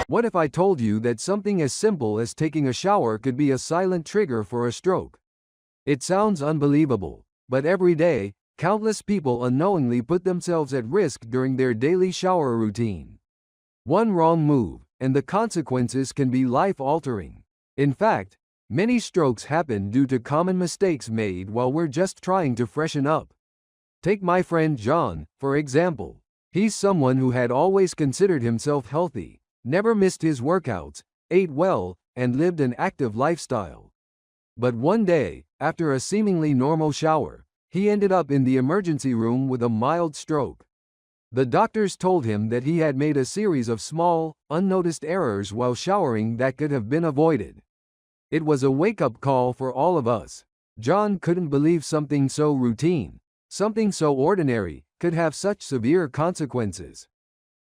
What if I told you that something as simple as taking a shower could be a silent trigger for a stroke? It sounds unbelievable, but every day, countless people unknowingly put themselves at risk during their daily shower routine. One wrong move, and the consequences can be life-altering. In fact, many strokes happen due to common mistakes made while we're just trying to freshen up. Take my friend John, for example. He's someone who had always considered himself healthy, never missed his workouts, ate well, and lived an active lifestyle. But one day, after a seemingly normal shower, he ended up in the emergency room with a mild stroke. The doctors told him that he had made a series of small, unnoticed errors while showering that could have been avoided. It was a wake-up call for all of us. John couldn't believe something so routine, something so ordinary, could have such severe consequences.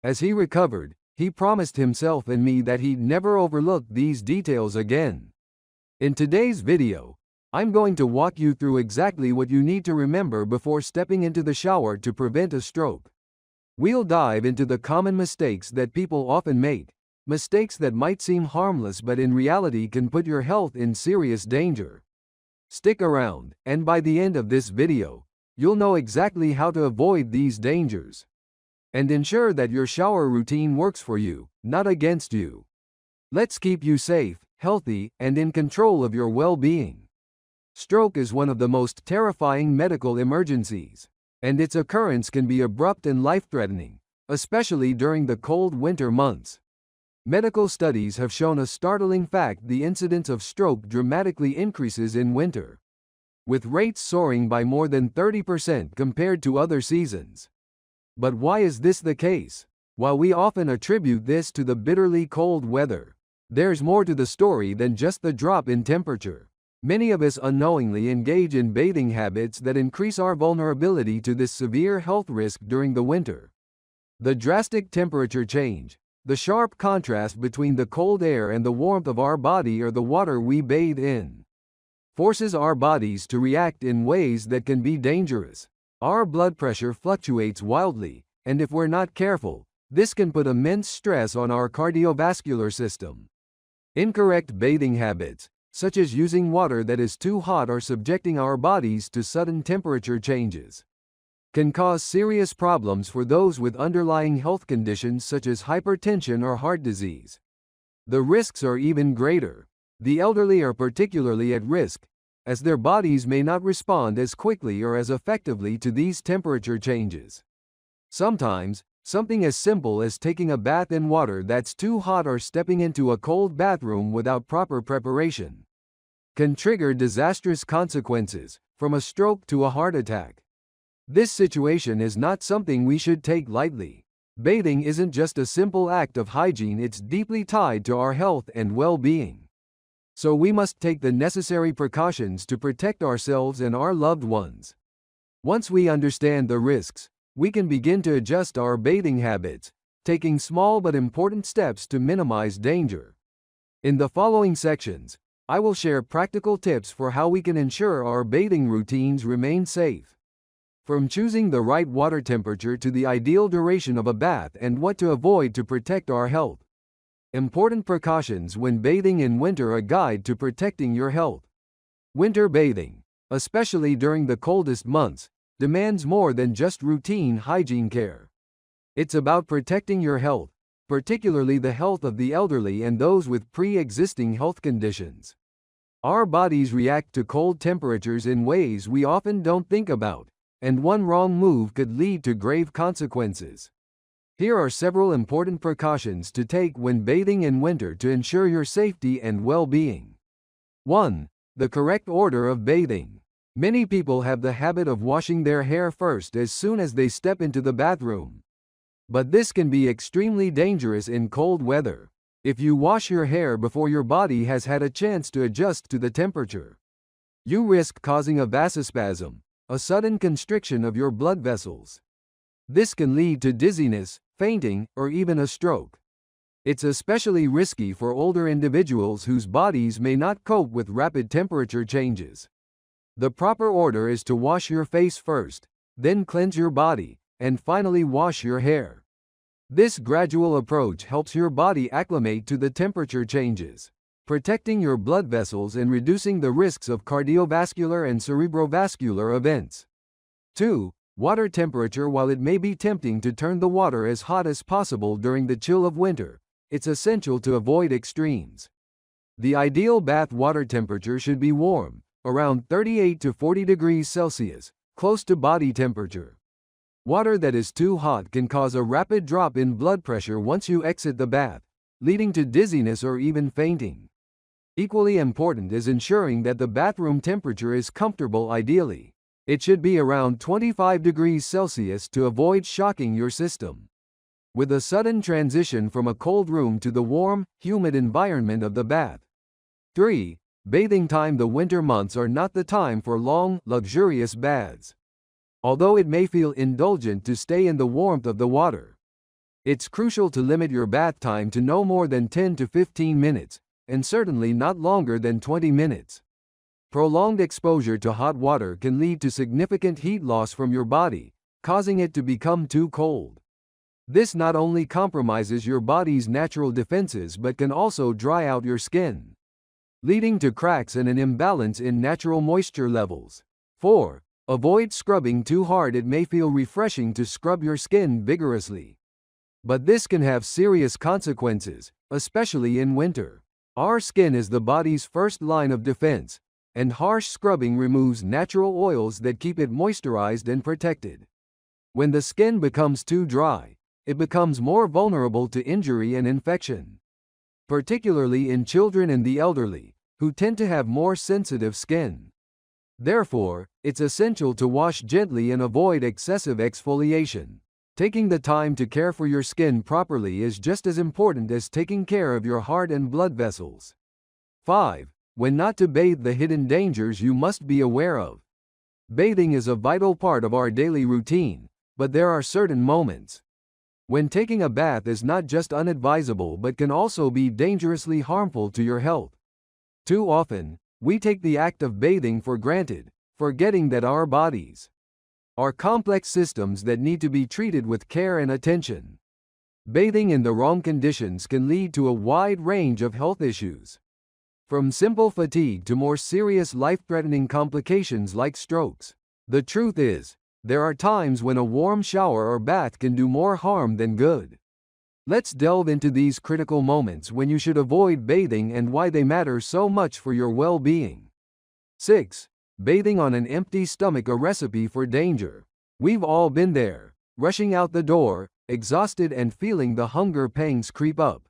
As he recovered, he promised himself and me that he'd never overlook these details again. In today's video, I'm going to walk you through exactly what you need to remember before stepping into the shower to prevent a stroke. We'll dive into the common mistakes that people often make, mistakes that might seem harmless but in reality can put your health in serious danger. Stick around, and by the end of this video, you'll know exactly how to avoid these dangers and ensure that your shower routine works for you, not against you. Let's keep you safe, healthy, and in control of your well-being. Stroke is one of the most terrifying medical emergencies, and its occurrence can be abrupt and life-threatening, especially during the cold winter months. Medical studies have shown a startling fact: the incidence of stroke dramatically increases in winter, with rates soaring by more than 30% compared to other seasons. But why is this the case? While we often attribute this to the bitterly cold weather, there's more to the story than just the drop in temperature. Many of us unknowingly engage in bathing habits that increase our vulnerability to this severe health risk during the winter. The drastic temperature change, the sharp contrast between the cold air and the warmth of our body or the water we bathe in, forces our bodies to react in ways that can be dangerous. Our blood pressure fluctuates wildly, and if we're not careful, this can put immense stress on our cardiovascular system. Incorrect bathing habits, such as using water that is too hot or subjecting our bodies to sudden temperature changes, can cause serious problems for those with underlying health conditions such as hypertension or heart disease. The risks are even greater. The elderly are particularly at risk, as their bodies may not respond as quickly or as effectively to these temperature changes. Sometimes, something as simple as taking a bath in water that's too hot or stepping into a cold bathroom without proper preparation can trigger disastrous consequences, from a stroke to a heart attack. This situation is not something we should take lightly. Bathing isn't just a simple act of hygiene, it's deeply tied to our health and well-being. So we must take the necessary precautions to protect ourselves and our loved ones. Once we understand the risks, we can begin to adjust our bathing habits, taking small but important steps to minimize danger. In the following sections, I will share practical tips for how we can ensure our bathing routines remain safe. From choosing the right water temperature to the ideal duration of a bath and what to avoid to protect our health. Important precautions when bathing in winter: a guide to protecting your health. Winter bathing, especially during the coldest months, demands more than just routine hygiene care. It's about protecting your health, particularly the health of the elderly and those with pre-existing health conditions. Our bodies react to cold temperatures in ways we often don't think about, and one wrong move could lead to grave consequences. Here are several important precautions to take when bathing in winter to ensure your safety and well-being. 1. The correct order of bathing. Many people have the habit of washing their hair first as soon as they step into the bathroom. But this can be extremely dangerous in cold weather. If you wash your hair before your body has had a chance to adjust to the temperature, you risk causing a vasospasm, a sudden constriction of your blood vessels. This can lead to dizziness, fainting, or even a stroke. It's especially risky for older individuals whose bodies may not cope with rapid temperature changes. The proper order is to wash your face first, then cleanse your body, and finally wash your hair. This gradual approach helps your body acclimate to the temperature changes, protecting your blood vessels and reducing the risks of cardiovascular and cerebrovascular events. 2. Water temperature. While it may be tempting to turn the water as hot as possible during the chill of winter, it's essential to avoid extremes. The ideal bath water temperature should be warm, around 38 to 40 degrees Celsius, close to body temperature. Water that is too hot can cause a rapid drop in blood pressure once you exit the bath, leading to dizziness or even fainting. Equally important is ensuring that the bathroom temperature is comfortable. Ideally, it should be around 25 degrees Celsius to avoid shocking your system. With a sudden transition from a cold room to the warm, humid environment of the bath. 3. Bathing time. The winter months are not the time for long, luxurious baths. Although it may feel indulgent to stay in the warmth of the water, it's crucial to limit your bath time to no more than 10 to 15 minutes, and certainly not longer than 20 minutes. Prolonged exposure to hot water can lead to significant heat loss from your body, causing it to become too cold. This not only compromises your body's natural defenses but can also dry out your skin, leading to cracks and an imbalance in natural moisture levels. 4. Avoid scrubbing too hard. It may feel refreshing to scrub your skin vigorously, but this can have serious consequences, especially in winter. Our skin is the body's first line of defense, and harsh scrubbing removes natural oils that keep it moisturized and protected. When the skin becomes too dry, it becomes more vulnerable to injury and infection, particularly in children and the elderly, who tend to have more sensitive skin. Therefore, it's essential to wash gently and avoid excessive exfoliation. Taking the time to care for your skin properly is just as important as taking care of your heart and blood vessels. 5. When not to bathe. The hidden dangers you must be aware of. Bathing is a vital part of our daily routine, but there are certain moments when taking a bath is not just unadvisable but can also be dangerously harmful to your health. Too often, we take the act of bathing for granted, forgetting that our bodies are complex systems that need to be treated with care and attention. Bathing in the wrong conditions can lead to a wide range of health issues, from simple fatigue to more serious life-threatening complications like strokes. The truth is, there are times when a warm shower or bath can do more harm than good. Let's delve into these critical moments when you should avoid bathing and why they matter so much for your well-being. 6. Bathing on an empty stomach. A recipe for danger. We've all been there, rushing out the door, exhausted and feeling the hunger pangs creep up,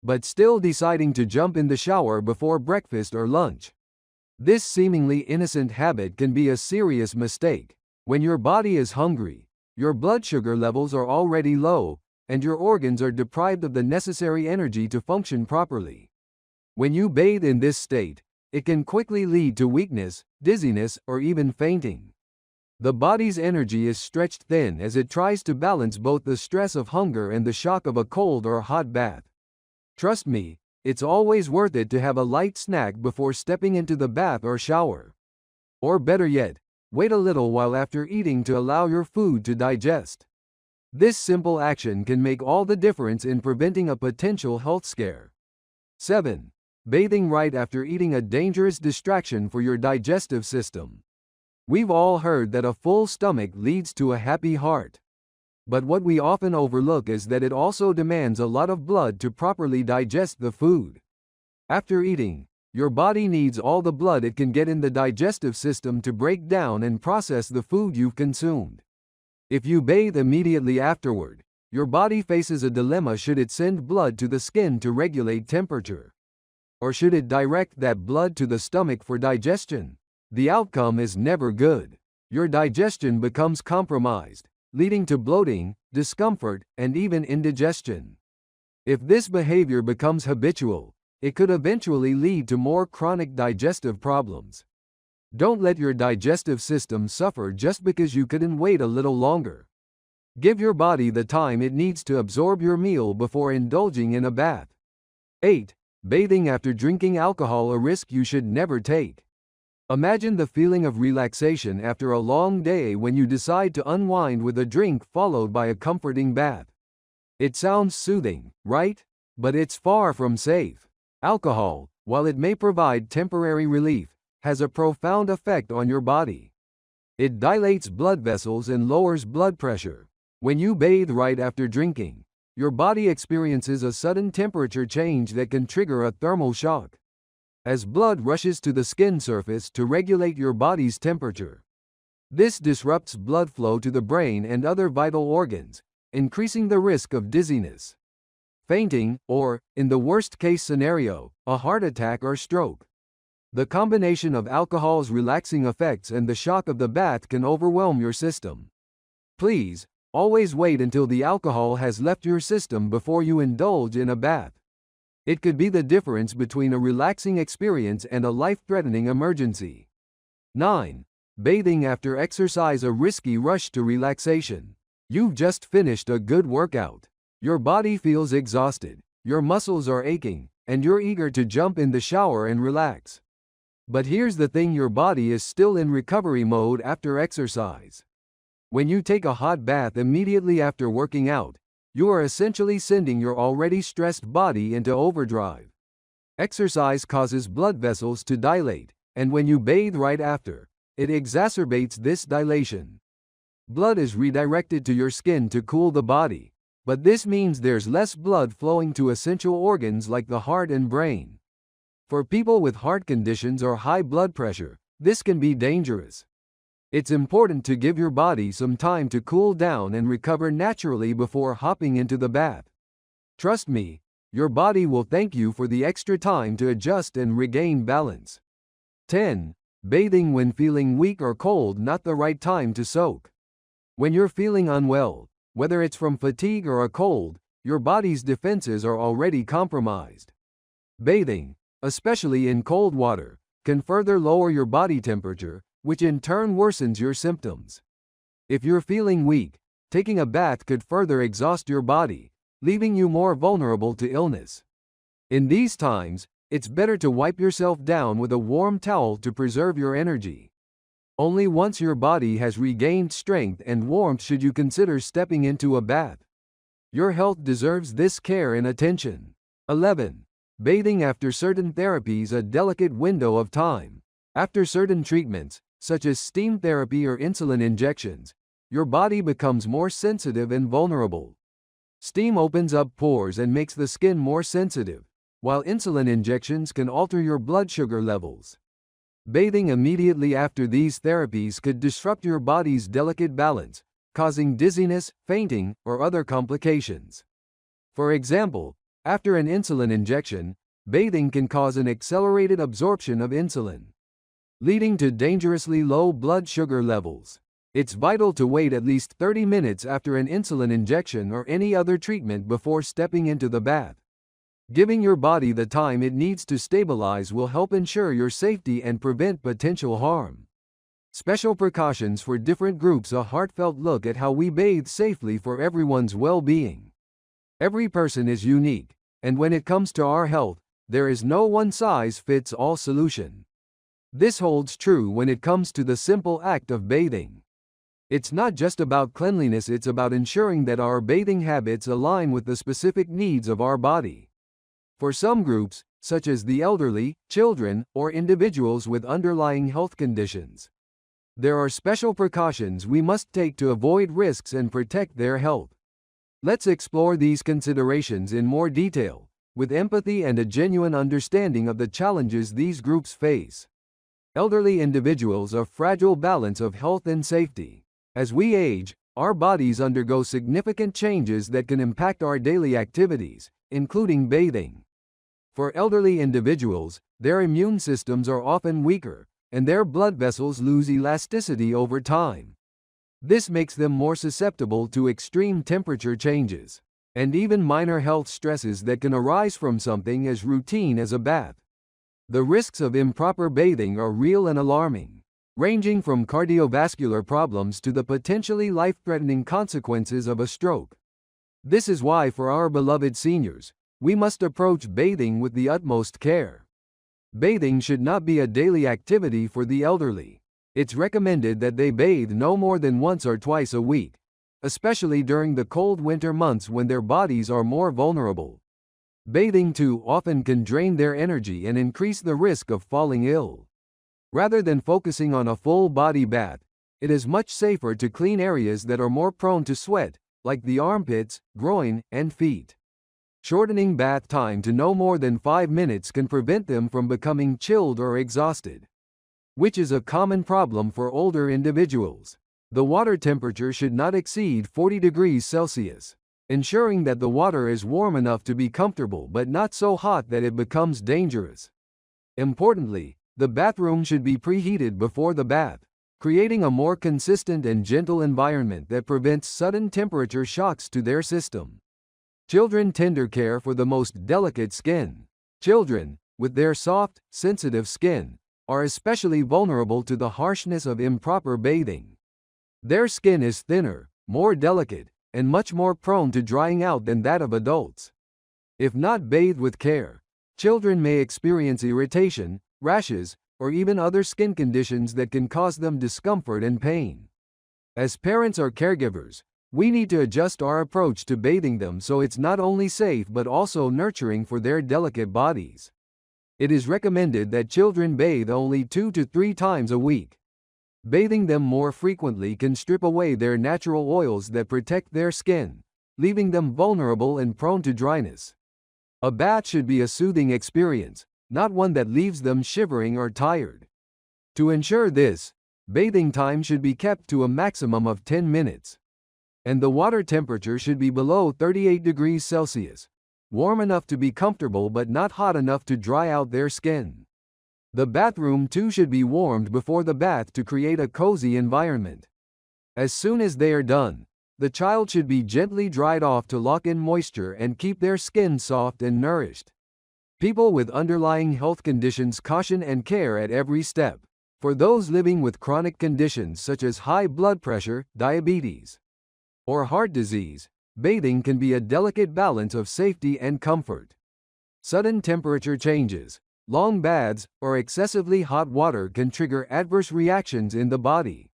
but still deciding to jump in the shower before breakfast or lunch. This seemingly innocent habit can be a serious mistake. When your body is hungry, your blood sugar levels are already low, and your organs are deprived of the necessary energy to function properly. When you bathe in this state, it can quickly lead to weakness, dizziness, or even fainting. The body's energy is stretched thin as it tries to balance both the stress of hunger and the shock of a cold or hot bath. Trust me, it's always worth it to have a light snack before stepping into the bath or shower. Or better yet, wait a little while after eating to allow your food to digest. This simple action can make all the difference in preventing a potential health scare. 7. Bathing right after eating. A dangerous distraction for your digestive system. We've all heard that a full stomach leads to a happy heart. But what we often overlook is that it also demands a lot of blood to properly digest the food. After eating, your body needs all the blood it can get in the digestive system to break down and process the food you've consumed. If you bathe immediately afterward, your body faces a dilemma. Should it send blood to the skin to regulate temperature? Or should it direct that blood to the stomach for digestion? The outcome is never good. Your digestion becomes compromised, leading to bloating, discomfort, and even indigestion. If this behavior becomes habitual, it could eventually lead to more chronic digestive problems. Don't let your digestive system suffer just because you couldn't wait a little longer. Give your body the time it needs to absorb your meal before indulging in a bath. 8. Bathing after drinking alcohol. A risk you should never take. Imagine the feeling of relaxation after a long day when you decide to unwind with a drink followed by a comforting bath. It sounds soothing, right? But it's far from safe. Alcohol, while it may provide temporary relief, has a profound effect on your body. It dilates blood vessels and lowers blood pressure. When you bathe right after drinking, your body experiences a sudden temperature change that can trigger a thermal shock, as blood rushes to the skin surface to regulate your body's temperature. This disrupts blood flow to the brain and other vital organs, increasing the risk of dizziness, fainting, or, in the worst-case scenario, a heart attack or stroke. The combination of alcohol's relaxing effects and the shock of the bath can overwhelm your system. Please, always wait until the alcohol has left your system before you indulge in a bath. It could be the difference between a relaxing experience and a life-threatening emergency. 9. Bathing after exercise, a risky rush to relaxation. You've just finished a good workout. Your body feels exhausted, your muscles are aching, and you're eager to jump in the shower and relax. But here's the thing, your body is still in recovery mode after exercise. When you take a hot bath immediately after working out, you are essentially sending your already stressed body into overdrive. Exercise causes blood vessels to dilate, and when you bathe right after, it exacerbates this dilation. Blood is redirected to your skin to cool the body, but this means there's less blood flowing to essential organs like the heart and brain. For people with heart conditions or high blood pressure, this can be dangerous. It's important to give your body some time to cool down and recover naturally before hopping into the bath. Trust me, your body will thank you for the extra time to adjust and regain balance. 10. Bathing when feeling weak or cold, not the right time to soak. When you're feeling unwell, whether it's from fatigue or a cold, your body's defenses are already compromised. Bathing, especially in cold water, can further lower your body temperature, which in turn worsens your symptoms. If you're feeling weak, taking a bath could further exhaust your body, leaving you more vulnerable to illness. In these times, it's better to wipe yourself down with a warm towel to preserve your energy. Only once your body has regained strength and warmth should you consider stepping into a bath. Your health deserves this care and attention. 11. Bathing after certain therapies, a delicate window of time. After certain treatments, such as steam therapy or insulin injections, your body becomes more sensitive and vulnerable. Steam opens up pores and makes the skin more sensitive, while insulin injections can alter your blood sugar levels. Bathing immediately after these therapies could disrupt your body's delicate balance, causing dizziness, fainting, or other complications. For example, after an insulin injection, bathing can cause an accelerated absorption of insulin, leading to dangerously low blood sugar levels. It's vital to wait at least 30 minutes after an insulin injection or any other treatment before stepping into the bath. Giving your body the time it needs to stabilize will help ensure your safety and prevent potential harm. Special precautions for different groups, a heartfelt look at how we bathe safely for everyone's well-being. Every person is unique, and when it comes to our health, there is no one-size-fits-all solution. This holds true when it comes to the simple act of bathing. It's not just about cleanliness, it's about ensuring that our bathing habits align with the specific needs of our body. For some groups, such as the elderly, children, or individuals with underlying health conditions, there are special precautions we must take to avoid risks and protect their health. Let's explore these considerations in more detail, with empathy and a genuine understanding of the challenges these groups face. Elderly individuals, a fragile balance of health and safety. As we age, our bodies undergo significant changes that can impact our daily activities, including bathing. For elderly individuals, their immune systems are often weaker, and their blood vessels lose elasticity over time. This makes them more susceptible to extreme temperature changes, and even minor health stresses that can arise from something as routine as a bath. The risks of improper bathing are real and alarming, ranging from cardiovascular problems to the potentially life-threatening consequences of a stroke. This is why, for our beloved seniors, we must approach bathing with the utmost care. Bathing should not be a daily activity for the elderly. It's recommended that they bathe no more than once or twice a week, especially during the cold winter months when their bodies are more vulnerable. Bathing too often can drain their energy and increase the risk of falling ill. Rather than focusing on a full body bath, it is much safer to clean areas that are more prone to sweat, like the armpits, groin, and feet. Shortening bath time to no more than 5 minutes can prevent them from becoming chilled or exhausted, which is a common problem for older individuals. The water temperature should not exceed 40 degrees Celsius, ensuring that the water is warm enough to be comfortable but not so hot that it becomes dangerous. Importantly, the bathroom should be preheated before the bath, creating a more consistent and gentle environment that prevents sudden temperature shocks to their system. Children tender care for the most delicate skin. Children, with their soft, sensitive skin, are especially vulnerable to the harshness of improper bathing. Their skin is thinner, more delicate, and much more prone to drying out than that of adults. If not bathed with care, children may experience irritation, rashes, or even other skin conditions that can cause them discomfort and pain. As parents or caregivers, we need to adjust our approach to bathing them so it's not only safe but also nurturing for their delicate bodies. It is recommended that children bathe only 2 to 3 times a week. Bathing them more frequently can strip away their natural oils that protect their skin, leaving them vulnerable and prone to dryness. A bath should be a soothing experience, not one that leaves them shivering or tired. To ensure this, bathing time should be kept to a maximum of 10 minutes. And the water temperature should be below 38 degrees Celsius, warm enough to be comfortable but not hot enough to dry out their skin. The bathroom too should be warmed before the bath to create a cozy environment. As soon as they are done, the child should be gently dried off to lock in moisture and keep their skin soft and nourished. People with underlying health conditions caution and care at every step. For those living with chronic conditions such as high blood pressure, diabetes, or heart disease, bathing can be a delicate balance of safety and comfort. Sudden temperature changes, long baths, or excessively hot water can trigger adverse reactions in the body,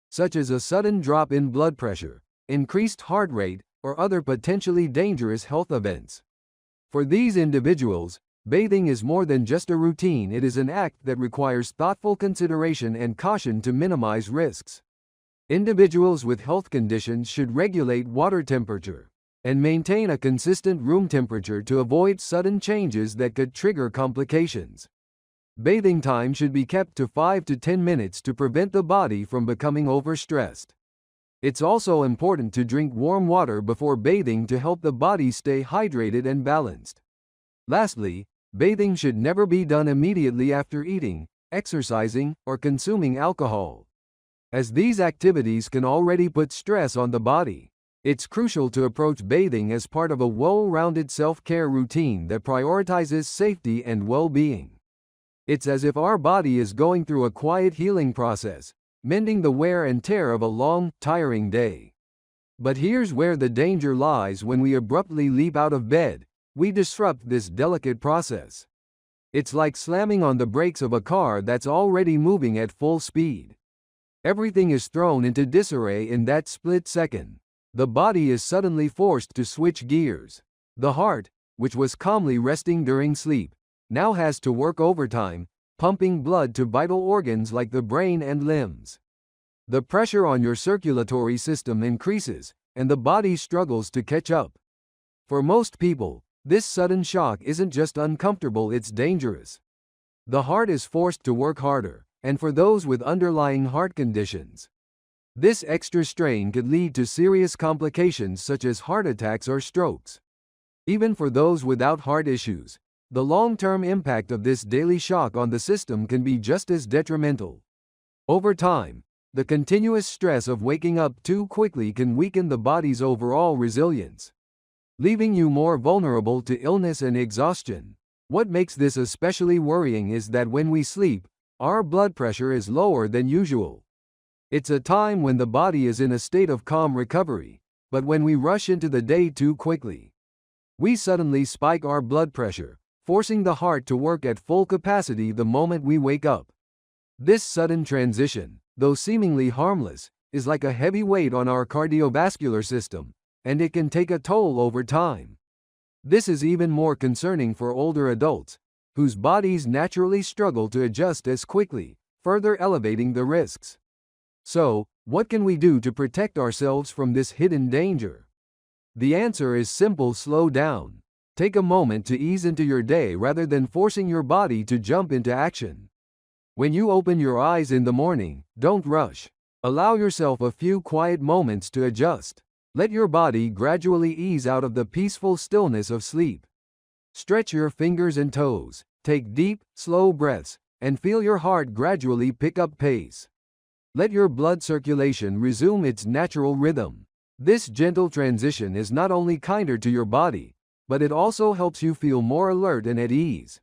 such as a sudden drop in blood pressure, increased heart rate, or other potentially dangerous health events. For these individuals, bathing is more than just a routine, it is an act that requires thoughtful consideration and caution to minimize risks. Individuals with health conditions should regulate water temperature and maintain a consistent room temperature to avoid sudden changes that could trigger complications. Bathing time should be kept to 5 to 10 minutes to prevent the body from becoming overstressed. It's also important to drink warm water before bathing to help the body stay hydrated and balanced. Lastly, bathing should never be done immediately after eating, exercising, or consuming alcohol, as these activities can already put stress on the body. It's crucial to approach bathing as part of a well-rounded self-care routine that prioritizes safety and well-being. It's as if our body is going through a quiet healing process, mending the wear and tear of a long, tiring day. But here's where the danger lies: when we abruptly leap out of bed, we disrupt this delicate process. It's like slamming on the brakes of a car that's already moving at full speed. Everything is thrown into disarray in that split second. The body is suddenly forced to switch gears. The heart, which was calmly resting during sleep, now has to work overtime, pumping blood to vital organs like the brain and limbs. The pressure on your circulatory system increases, and the body struggles to catch up. For most people, this sudden shock isn't just uncomfortable, it's dangerous. The heart is forced to work harder, and for those with underlying heart conditions, this extra strain could lead to serious complications such as heart attacks or strokes. Even for those without heart issues, the long-term impact of this daily shock on the system can be just as detrimental. Over time, the continuous stress of waking up too quickly can weaken the body's overall resilience, leaving you more vulnerable to illness and exhaustion. What makes this especially worrying is that when we sleep, our blood pressure is lower than usual. It's a time when the body is in a state of calm recovery, but when we rush into the day too quickly, we suddenly spike our blood pressure, forcing the heart to work at full capacity the moment we wake up. This sudden transition, though seemingly harmless, is like a heavy weight on our cardiovascular system, and it can take a toll over time. This is even more concerning for older adults, whose bodies naturally struggle to adjust as quickly, further elevating the risks. So, what can we do to protect ourselves from this hidden danger? The answer is simple: slow down. Take a moment to ease into your day rather than forcing your body to jump into action. When you open your eyes in the morning, don't rush. Allow yourself a few quiet moments to adjust. Let your body gradually ease out of the peaceful stillness of sleep. Stretch your fingers and toes, take deep, slow breaths, and feel your heart gradually pick up pace. Let your blood circulation resume its natural rhythm. This gentle transition is not only kinder to your body, but it also helps you feel more alert and at ease.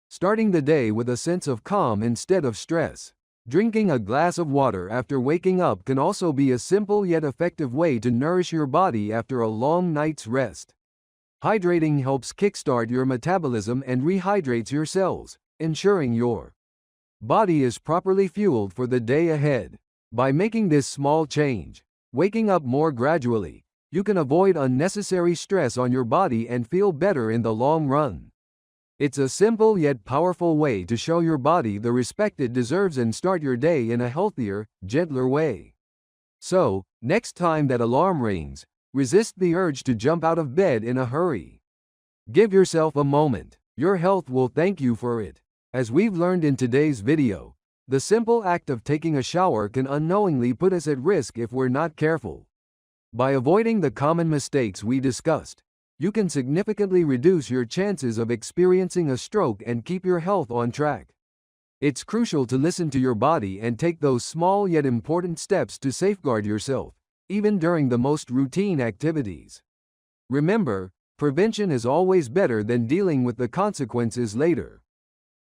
Starting the day with a sense of calm instead of stress. Drinking a glass of water after waking up can also be a simple yet effective way to nourish your body after a long night's rest. Hydrating helps kickstart your metabolism and rehydrates your cells, ensuring your body is properly fueled for the day ahead. By making this small change, waking up more gradually, you can avoid unnecessary stress on your body and feel better in the long run. It's a simple yet powerful way to show your body the respect it deserves and start your day in a healthier, gentler way. So, next time that alarm rings, resist the urge to jump out of bed in a hurry. Give yourself a moment. Your health will thank you for it. As we've learned in today's video, the simple act of taking a shower can unknowingly put us at risk if we're not careful. By avoiding the common mistakes we discussed, you can significantly reduce your chances of experiencing a stroke and keep your health on track. It's crucial to listen to your body and take those small yet important steps to safeguard yourself, even during the most routine activities. Remember, prevention is always better than dealing with the consequences later.